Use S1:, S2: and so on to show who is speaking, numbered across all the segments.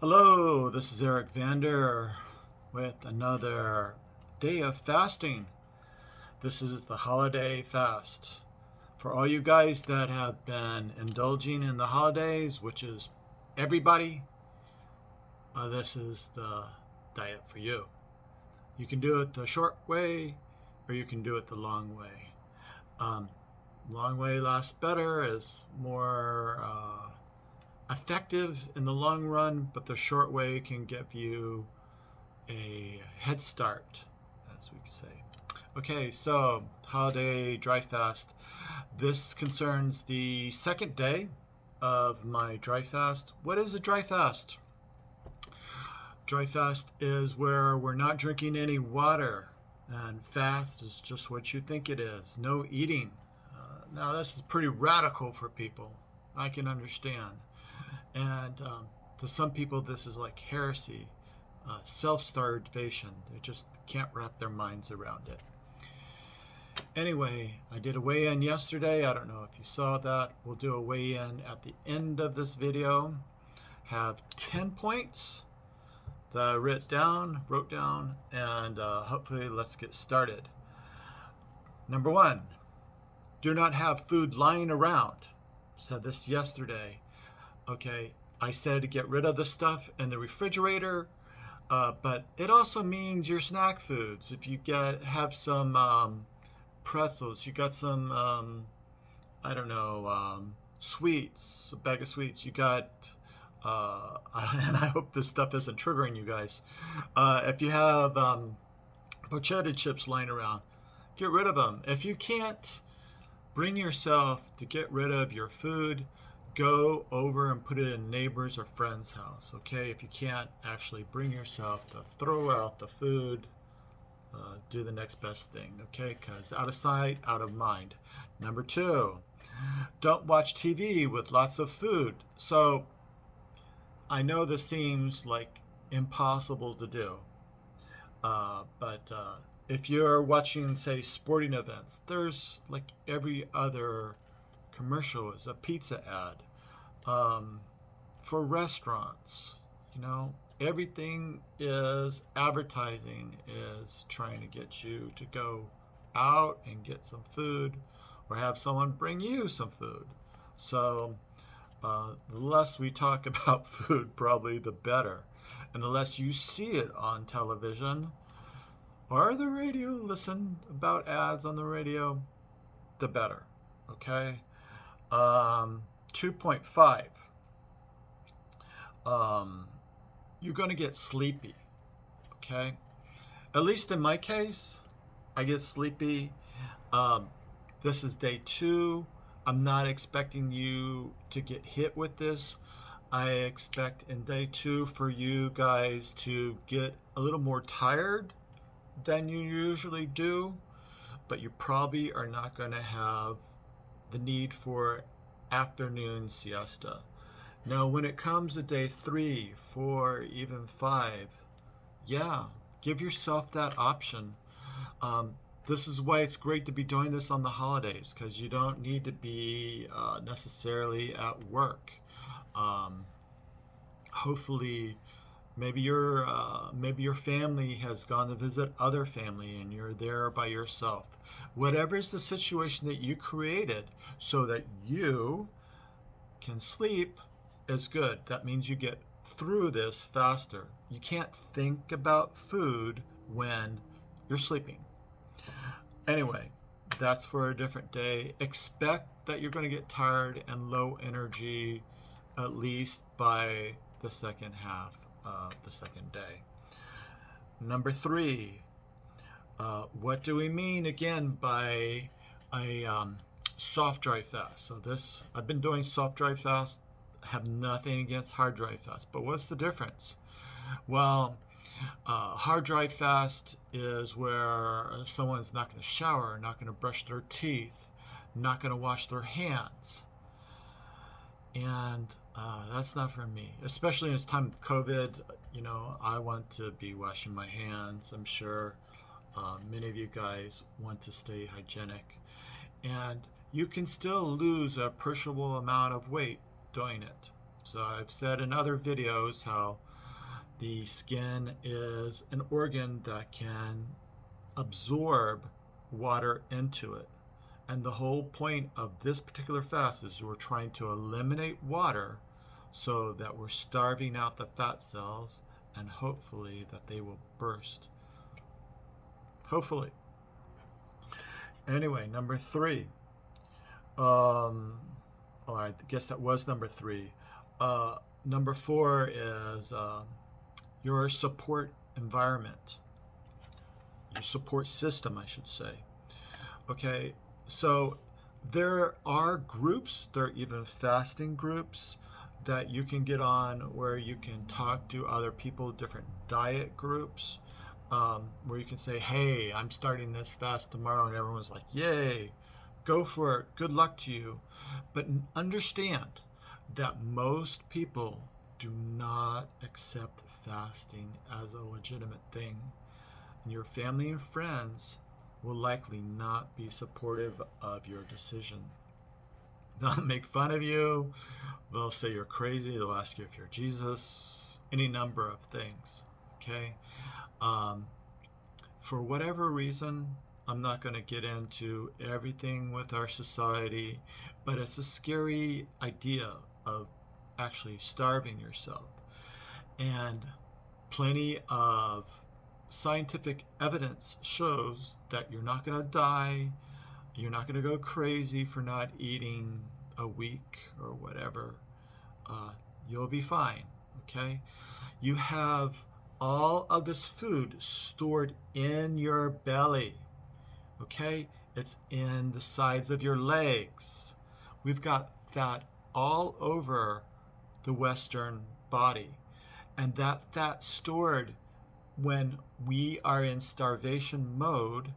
S1: Hello, this is Eric Vander with another day of fasting. This is the holiday fast. For all you guys that have been indulging in the holidays, which is everybody, this is the diet for you. You can do it the short way or you can do it the long way. Long way lasts better, is more effective in the long run, but the short way can give you a head start, as we could say. Okay, so holiday dry fast. This concerns the second day of my dry fast. What is a dry fast? Dry fast is where we're not drinking any water, and fast is just what you think it is. No eating. Now, this is pretty radical for people. I can understand. And to some people, this is like heresy, self-starvation. They just can't wrap their minds around it. Anyway, I did a weigh-in yesterday. I don't know if you saw that. We'll do a weigh-in at the end of this video. Have 10 points that I wrote down, and hopefully let's get started. Number 1, do not have food lying around. Said this yesterday. Okay, I said to get rid of the stuff in the refrigerator, but it also means your snack foods. If you have some pretzels, you got some, I don't know, sweets, a bag of sweets, you got, and I hope this stuff isn't triggering you guys. If you have potato chips lying around, get rid of them. If you can't bring yourself to get rid of your food, go over and put it in neighbors or friends' house, okay? If you can't actually bring yourself to throw out the food, do the next best thing, okay? Because out of sight, out of mind. Number 2, don't watch TV with lots of food. So I know this seems like impossible to do, but if you're watching, say, sporting events, there's like every other commercial is a pizza ad. For restaurants, everything is advertising, is trying to get you to go out and get some food or have someone bring you some food. So the less we talk about food, probably the better. And the less you see it on television or the radio, listen about ads on the radio, the better. Okay? 2.5. You're going to get sleepy. Okay? At least in my case, I get sleepy. This is day 2. I'm not expecting you to get hit with this. I expect in day 2 for you guys to get a little more tired than you usually do, but you probably are not going to have the need for afternoon siesta. Now, when it comes to day 3, 4, even 5, yeah, give yourself that option. This is why it's great to be doing this on the holidays, because you don't need to be necessarily at work. Hopefully, maybe your family has gone to visit other family and you're there by yourself. Whatever is the situation that you created so that you can sleep is good. That means you get through this faster. You can't think about food when you're sleeping. Anyway, that's for a different day. Expect that you're going to get tired and low energy at least by the second half of the second day. Number 3, what do we mean again by a soft dry fast? So I've been doing soft dry fast. Have nothing against hard dry fast, but what's the difference? Well, hard dry fast is where someone's not going to shower, not going to brush their teeth, not going to wash their hands, and that's not for me, especially in this time of COVID. I want to be washing my hands. I'm sure many of you guys want to stay hygienic, and you can still lose a appreciable amount of weight doing it. So I've said in other videos how The skin is an organ that can absorb water into it. And the whole point of this particular fast is we're trying to eliminate water so that we're starving out the fat cells and hopefully that they will burst. Hopefully. Anyway, number 3. I guess that was number 3. Number 4 is your support environment, your support system, I should say. Okay, so there are groups, there are even fasting groups that you can get on where you can talk to other people, different diet groups, where you can say, hey, I'm starting this fast tomorrow, and everyone's like, yay, go for it, good luck to you. But understand that most people do not accept fasting as a legitimate thing. And your family and friends will likely not be supportive of your decision. They'll make fun of you. They'll say you're crazy. They'll ask you if you're Jesus. Any number of things. Okay? For whatever reason, I'm not going to get into everything with our society, but it's a scary idea of actually starving yourself. And plenty of scientific evidence shows that you're not going to die, you're not going to go crazy for not eating a week or whatever. You'll be fine, okay? You have all of this food stored in your belly, okay? It's in the sides of your legs. We've got fat all over the Western body, and that fat stored when we are in starvation mode,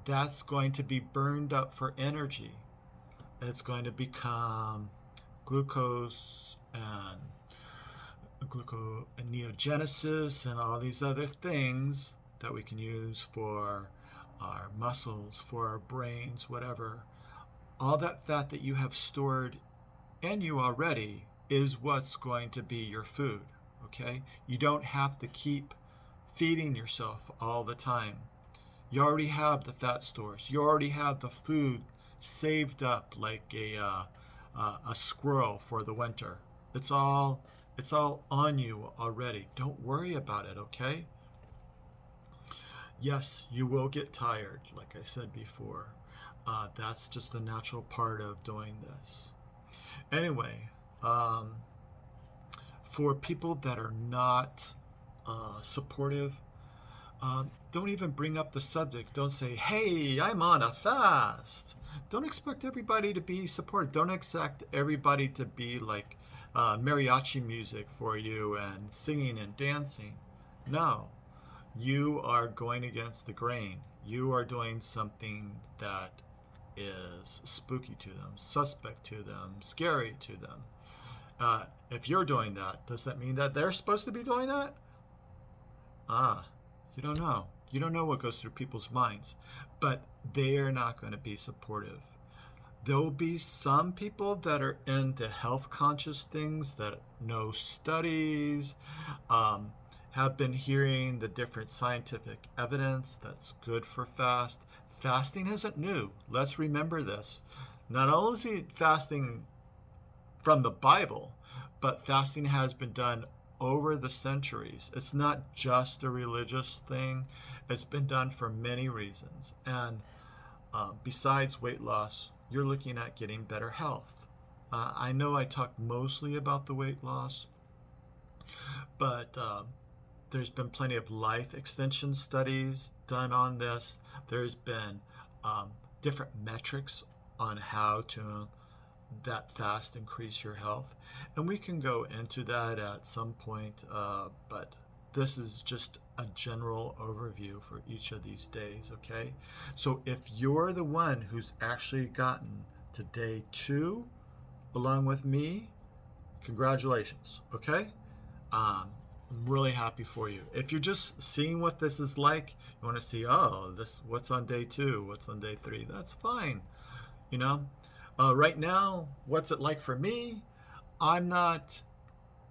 S1: that's going to be burned up for energy. It's going to become glucose and gluconeogenesis and all these other things that we can use for our muscles, for our brains, whatever. All that fat that you have stored in you already is what's going to be your food, okay? You don't have to keep feeding yourself all the time. You already have the fat stores. You already have the food saved up like a squirrel for the winter. It's all on you already. Don't worry about it, okay? Yes, you will get tired, like I said before. That's just a natural part of doing this. Anyway, for people that are not supportive, don't even bring up the subject. Don't say, hey, I'm on a fast. Don't expect everybody to be supportive. Don't expect everybody to be like mariachi music for you and singing and dancing. No, you are going against the grain. You are doing something that is spooky to them, suspect to them, scary to them. If you're doing that, does that mean that they're supposed to be doing that? You don't know. You don't know what goes through people's minds, but they are not going to be supportive. There'll be some people that are into health conscious things that know studies, have been hearing the different scientific evidence that's good for fast. Fasting isn't new. Let's remember this. Not only is it fasting from the Bible, but fasting has been done over the centuries. It's not just a religious thing. It's been done for many reasons. And besides weight loss, you're looking at getting better health. I know I talk mostly about the weight loss, but there's been plenty of life extension studies done on this. There's been different metrics on how to that fast increase your health, and we can go into that at some point, but this is just a general overview for each of these days, okay? So if you're the one who's actually gotten to day 2 along with me, congratulations, okay? I'm really happy for you. If you're just seeing what this is like, you want to see, oh, this, what's on day 2, what's on day 3, that's fine, you know? Right now, what's it like for me? I'm not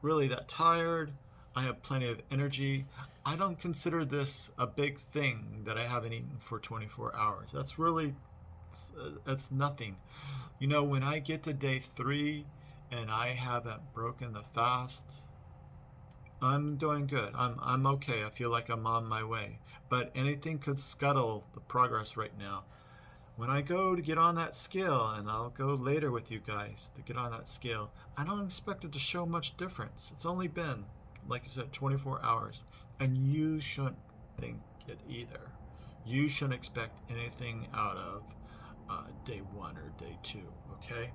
S1: really that tired. I have plenty of energy. I don't consider this a big thing that I haven't eaten for 24 hours. That's nothing. You know, when I get to day 3 and I haven't broken the fast, I'm doing good. I'm okay. I feel like I'm on my way. But anything could scuttle the progress right now. When I go to get on that scale, and I'll go later with you guys to get on that scale, I don't expect it to show much difference. It's only been, like I said, 24 hours. And you shouldn't think it either. You shouldn't expect anything out of day 1 or day 2, okay?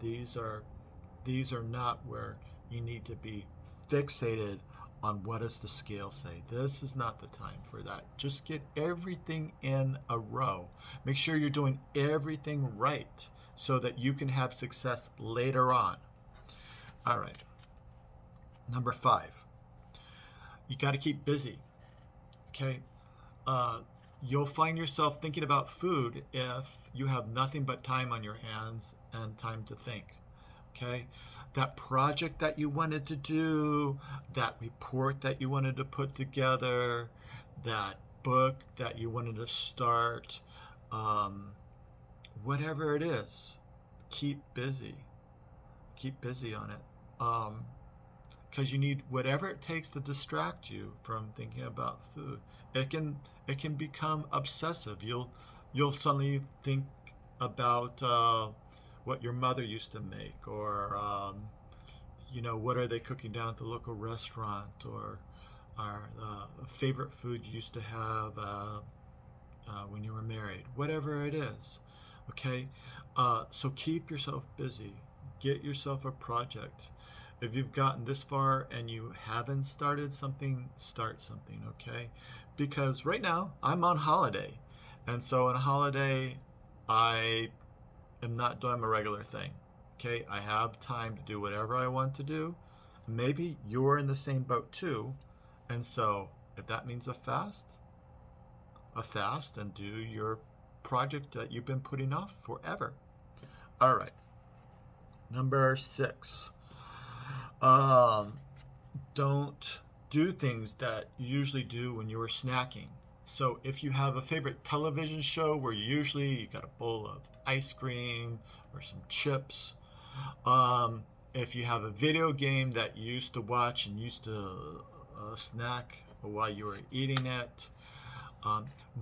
S1: These are not where you need to be fixated on what does the scale say. This is not the time for that. Just get everything in a row. Make sure you're doing everything right so that you can have success later on. All right. Number 5. You got to keep busy. Okay? You'll find yourself thinking about food if you have nothing but time on your hands and time to think. Okay? That project that you wanted to do, that report that you wanted to put together, that book that you wanted to start, whatever it is, keep busy. Keep busy on it. Because you need whatever it takes to distract you from thinking about food. It can become obsessive. You'll suddenly think about what your mother used to make, or what are they cooking down at the local restaurant, or favorite food you used to have when you were married. Whatever it is, okay. So keep yourself busy. Get yourself a project. If you've gotten this far and you haven't started something, start something, okay? Because right now I'm on holiday. And so on a holiday, I am not doing my regular thing, okay? I have time to do whatever I want to do. Maybe you're in the same boat too. And so if that means a fast and do your project that you've been putting off forever. All right. Number 6. Don't do things that you usually do when you were snacking. So if you have a favorite television show where you got a bowl of ice cream or some chips, if you have a video game that you used to watch and used to snack while you were eating it,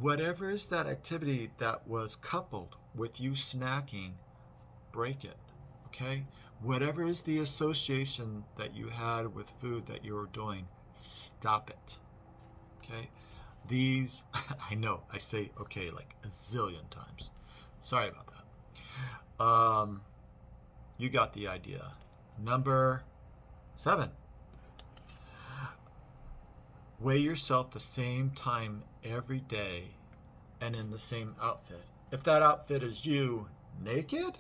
S1: whatever is that activity that was coupled with you snacking, break it, okay? Whatever is the association that you had with food that you were doing, stop it, okay? These, I know, I say okay like a zillion times. Sorry about that. You got the idea. Number 7. Weigh yourself the same time every day and in the same outfit. If that outfit is you naked,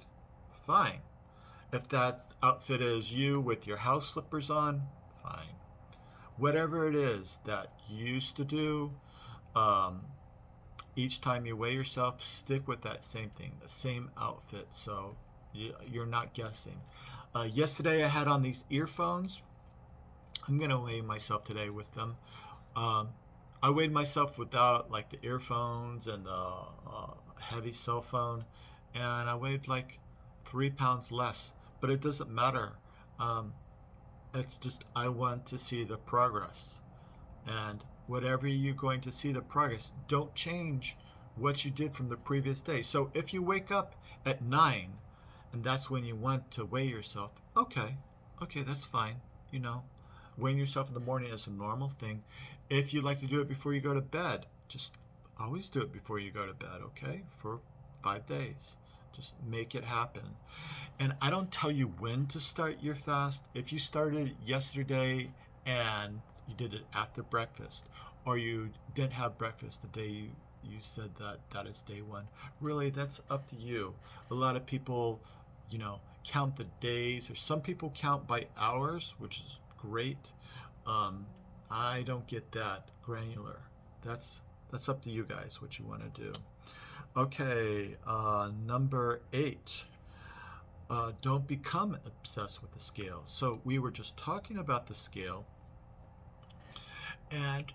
S1: fine. If that outfit is you with your house slippers on, fine. Whatever it is that you used to do, each time you weigh yourself, stick with that same thing, the same outfit, so you're not guessing. Yesterday I had on these earphones. I'm going to weigh myself today with them. I weighed myself without like the earphones and the heavy cell phone, and I weighed like 3 pounds less. But it doesn't matter. It's just I want to see the progress. And whatever you're going to see the progress, don't change what you did from the previous day. So if you wake up at 9 and that's when you want to weigh yourself, okay, that's fine. Weighing yourself in the morning is a normal thing. If you like to do it before you go to bed, just always do it before you go to bed, okay? For 5 days. Just make it happen. And I don't tell you when to start your fast. If you started yesterday and you did it after breakfast, or you didn't have breakfast the day you said that is day 1, really, that's up to you. A lot of people, count the days, or some people count by hours, which is great. I don't get that granular. That's up to you guys what you want to do. Okay, number 8. Don't become obsessed with the scale. So we were just talking about the scale, And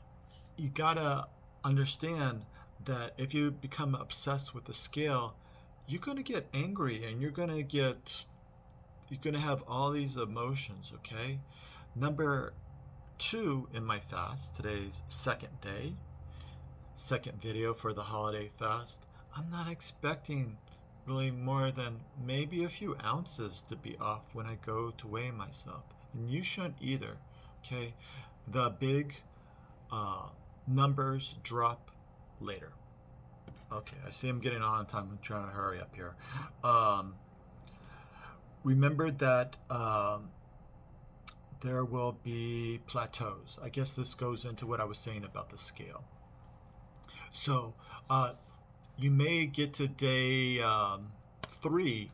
S1: you gotta understand that if you become obsessed with the scale, you're gonna get angry and you're gonna have all these emotions, okay? Number two in my fast, today's second day, second video for the holiday fast. I'm not expecting really more than maybe a few ounces to be off when I go to weigh myself. And you shouldn't either, okay? The big numbers drop later. Okay, I see I'm getting on time. I'm trying to hurry up here. Remember that there will be plateaus. I guess this goes into what I was saying about the scale. So you may get to day 3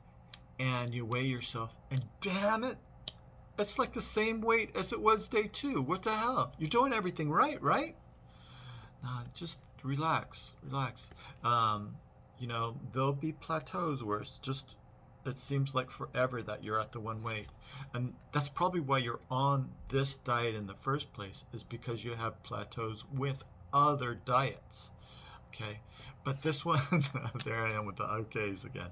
S1: and you weigh yourself, and damn it, it's like the same weight as it was day 2. What the hell? You're doing everything right, right? Just relax, relax. You know, there'll be plateaus where it seems like forever that you're at the one weight. And that's probably why you're on this diet in the first place, is because you have plateaus with other diets. Okay, but this one, there I am with the okays again.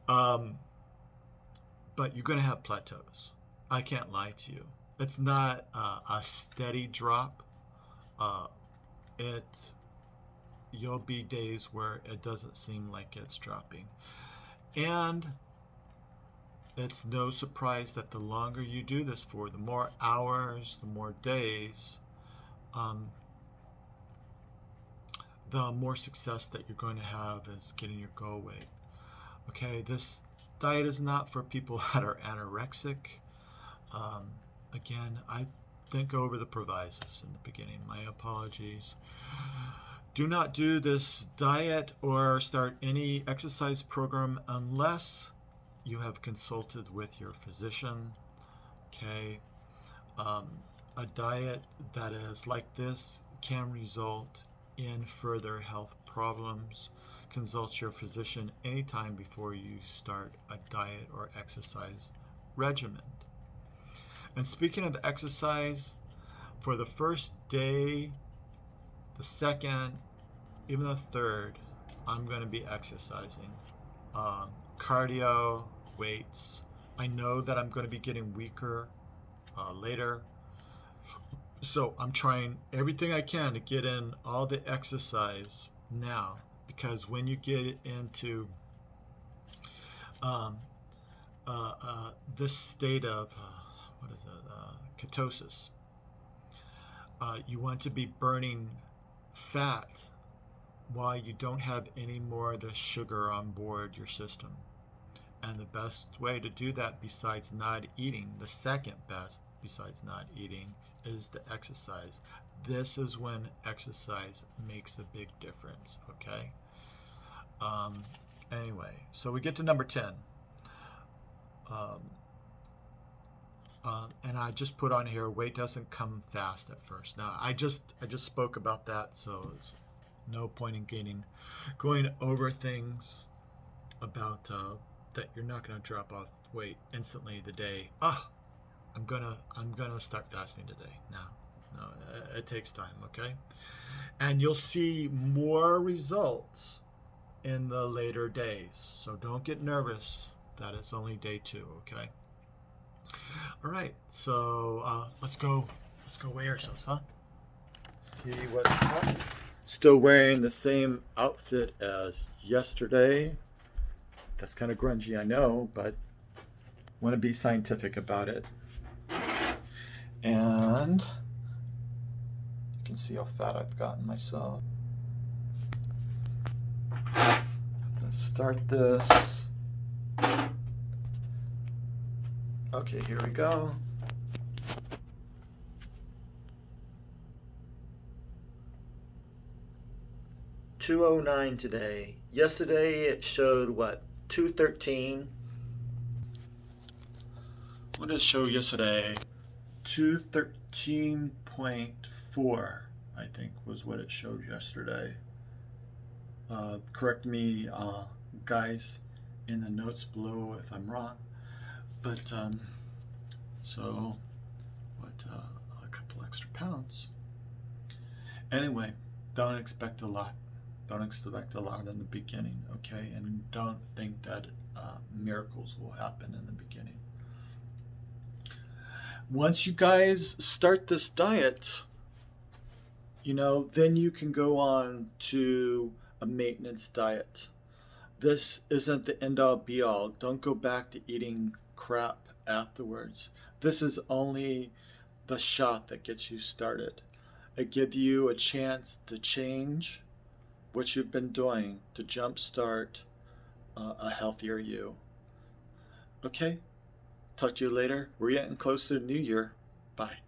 S1: But you're going to have plateaus. I can't lie to you. It's not a steady drop. You'll be days where it doesn't seem like it's dropping. And it's no surprise that the longer you do this for, the more hours, the more days, the more success that you're going to have is getting your goal weight. Okay, this diet is not for people that are anorexic. Again, I didn't go over the provisos in the beginning. My apologies. Do not do this diet or start any exercise program unless you have consulted with your physician. Okay, a diet that is like this can result in further health problems. Consult your physician anytime before you start a diet or exercise regimen. And speaking of exercise, for the first day, the second, even the third, I'm going to be exercising. Cardio, weights. I know that I'm going to be getting weaker later. So I'm trying everything I can to get in all the exercise now, because when you get into this state of ketosis, you want to be burning fat while you don't have any more of the sugar on board your system. And the best way to do that, besides not eating, the second best besides not eating, is to exercise. This is when exercise makes a big difference, okay? Anyway, so we get to number 10. And I just put on here, weight doesn't come fast at first. Now, I just spoke about that, so it's no point in going over things about that you're not going to drop off weight instantly the day. I'm gonna start fasting today. No, it takes time, okay? And you'll see more results in the later days. So don't get nervous that it's only day 2, okay? All right, so let's go weigh ourselves, huh? See what's up. Still wearing the same outfit as yesterday. That's kind of grungy, I know, but want to be scientific about it. And you can see how fat I've gotten myself. Let's start this. Okay, here we go. $209 today. Yesterday it showed what? 213. What did it show yesterday? 213.4, I think, was what it showed yesterday. Correct me, guys, in the notes below if I'm wrong. But so what? A couple extra pounds. Anyway, don't expect a lot. Don't expect a lot in the beginning, okay? And don't think that miracles will happen in the beginning. Once you guys start this diet, then you can go on to a maintenance diet. This isn't the end all be all. Don't go back to eating crap afterwards. This is only the shot that gets you started. It gives you a chance to change what you've been doing to jumpstart a healthier you. Okay? Talk to you later. We're getting close to the new year. Bye.